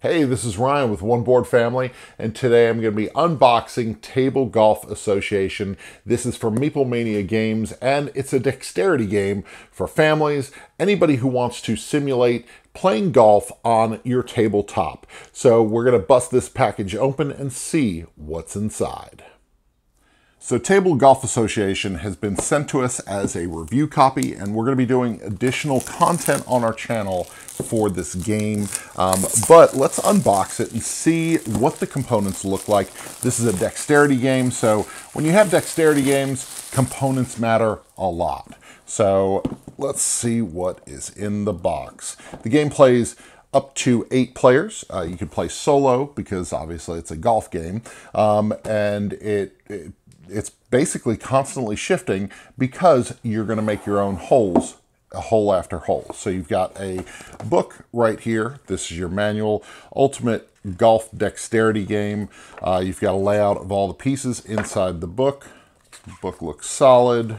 Hey, this is Ryan with One Board Family, and today I'm going to be unboxing Table Golf Association. This is for Meeple Mania Games, and it's a dexterity game for families, anybody who wants to simulate playing golf on your tabletop. So we're going to bust this package open and see what's inside. So Table Golf Association has been sent to us as a review copy, and we're going to be doing additional content on our channel for this game. But let's unbox it and see what the components look like. This is a dexterity game, so when you have dexterity games, components matter a lot. So let's see what is in the box. The game plays up to 8 players. You can play solo because obviously it's a golf game, and it's basically constantly shifting because you're going to make your own holes, hole after hole. So you've got a book right here. This is your manual, Ultimate Golf Dexterity Game. You've got a layout of all the pieces inside the book. The book looks solid.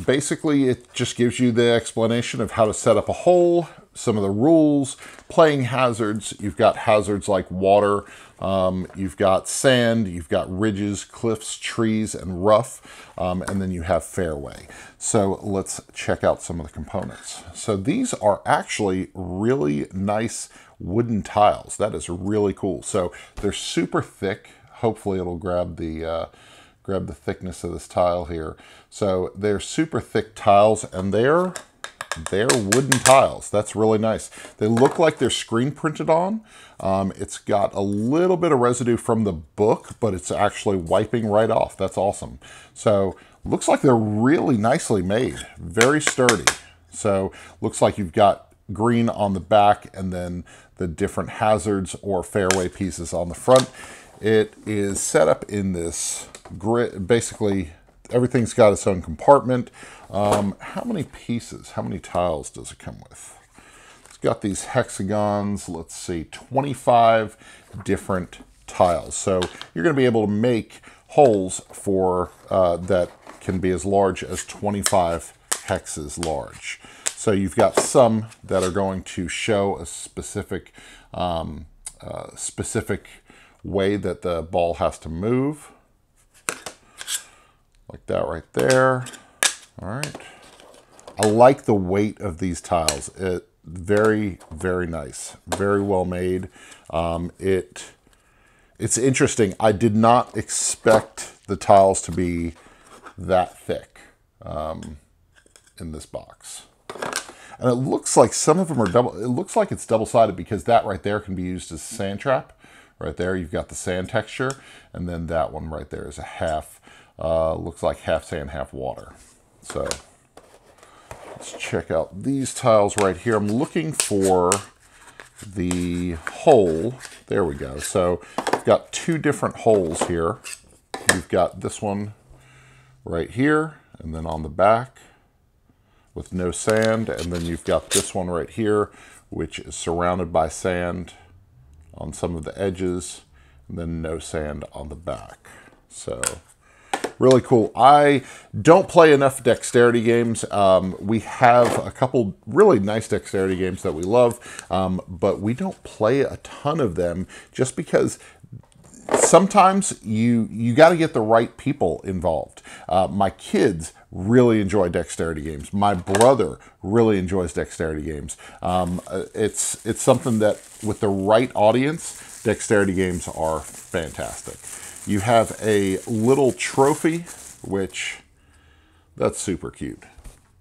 Basically, it just gives you the explanation of how to set up a hole, some of the rules, playing hazards. You've got hazards like water, you've got sand, you've got ridges, cliffs, trees, and rough, and then you have fairway. So let's check out some of the components. So these are actually really nice wooden tiles. That is really cool. So they're super thick. Hopefully it'll grab the thickness of this tile here. So they're super thick tiles, and they're wooden tiles. That's really nice. They look like they're screen printed on. It's got a little bit of residue from the book, but it's actually wiping right off. That's awesome. So looks like they're really nicely made. Very sturdy. So looks like you've got green on the back and then the different hazards or fairway pieces on the front. It is set up in this grid. Basically, everything's got its own compartment. How many pieces, how many tiles does it come with? It's got these hexagons, let's see, 25 different tiles. So you're going to be able to make holes for that can be as large as 25 hexes large. So you've got some that are going to show a specific way that the ball has to move. Like that right there. All right. I like the weight of these tiles. Very, very nice. Very well made. It's interesting. I did not expect the tiles to be that thick in this box. And it looks like some of them are double. It looks like it's double-sided because that right there can be used as a sand trap. Right there, you've got the sand texture, and then that one right there is a half. Looks like half sand, half water. So let's check out these tiles right here. I'm looking for the hole. There we go. So we've got 2 different holes here. You've got this one right here, and then on the back with no sand. And then you've got this one right here, which is surrounded by sand on some of the edges, and then no sand on the back. So really cool. I don't play enough dexterity games. We have a couple really nice dexterity games that we love, but we don't play a ton of them just because sometimes you got to get the right people involved. My kids really enjoy dexterity games. My brother really enjoys dexterity games. It's something that with the right audience, dexterity games are fantastic. You have a little trophy, which that's super cute.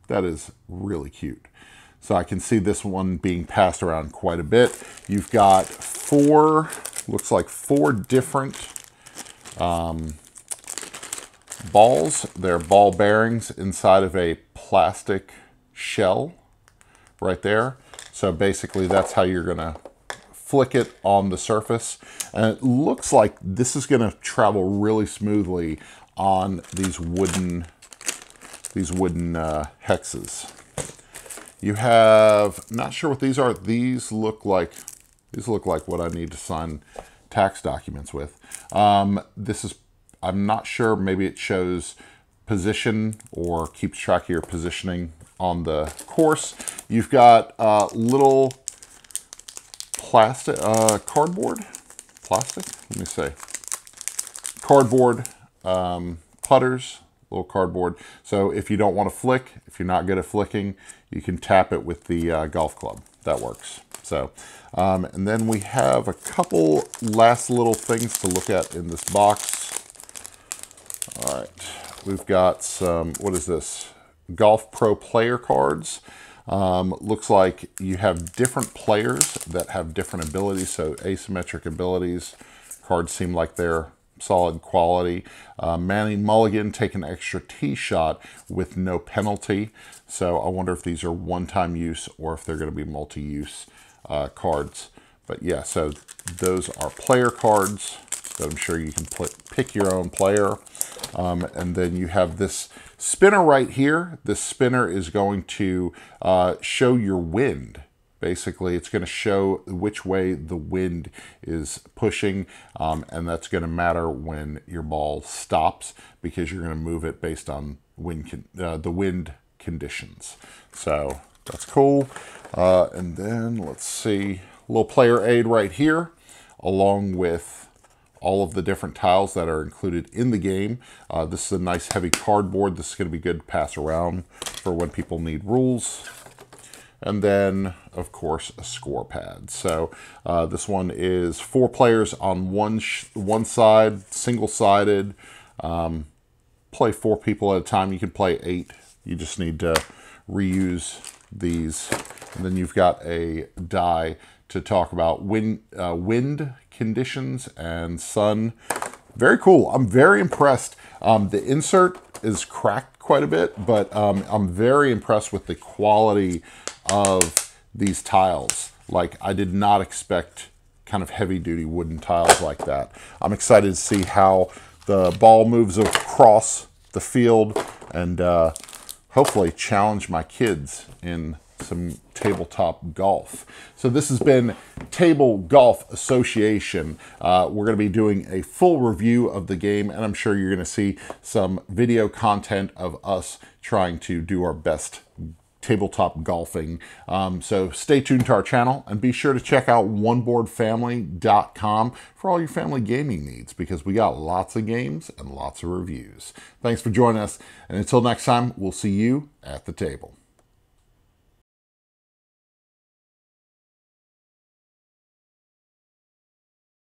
That is really cute. So I can see this one being passed around quite a bit. You've got 4, looks like 4 different balls. They're ball bearings inside of a plastic shell right there. So basically that's how you're gonna flick it on the surface. And it looks like this is gonna travel really smoothly on these wooden hexes. You have, not sure what these are. These look like what I need to sign tax documents with. This is, I'm not sure, maybe it shows position or keeps track of your positioning on the course. You've got little plastic, cardboard, plastic, let me say, cardboard putters, little cardboard. So if you don't want to flick, if you're not good at flicking, you can tap it with the golf club. That works. So, and then we have a couple last little things to look at in this box. All right, we've got some, what is this? Golf Pro player cards. Looks like you have different players that have different abilities, so asymmetric abilities. Cards seem like they're solid quality. Manny Mulligan, take an extra tee shot with no penalty. So I wonder if these are one-time use or if they're going to be multi-use cards. But yeah, so those are player cards. So I'm sure you can pick your own player. And then you have this spinner right here. This spinner is going to show your wind. Basically, it's going to show which way the wind is pushing, and that's going to matter when your ball stops because you're going to move it based on the wind conditions. So that's cool. And then let's see, a little player aid right here, along with all of the different tiles that are included in the game. This is a nice heavy cardboard. This is going to be good to pass around for when people need rules. And then, of course, a score pad. So this one is 4 players on one side, single-sided. Play 4 people at a time. You can play 8. You just need to reuse these. And then you've got a die to talk about wind conditions and sun. Very cool. I'm very impressed. The insert is cracked quite a bit, but I'm very impressed with the quality of these tiles. Like, I did not expect kind of heavy-duty wooden tiles like that. I'm excited to see how the ball moves across the field and hopefully challenge my kids in some tabletop golf. So this has been Table Golf Association. We're going to be doing a full review of the game, and I'm sure you're going to see some video content of us trying to do our best tabletop golfing. So stay tuned to our channel and be sure to check out oneboardfamily.com for all your family gaming needs, because we got lots of games and lots of reviews. Thanks for joining us, and until next time, we'll see you at the table.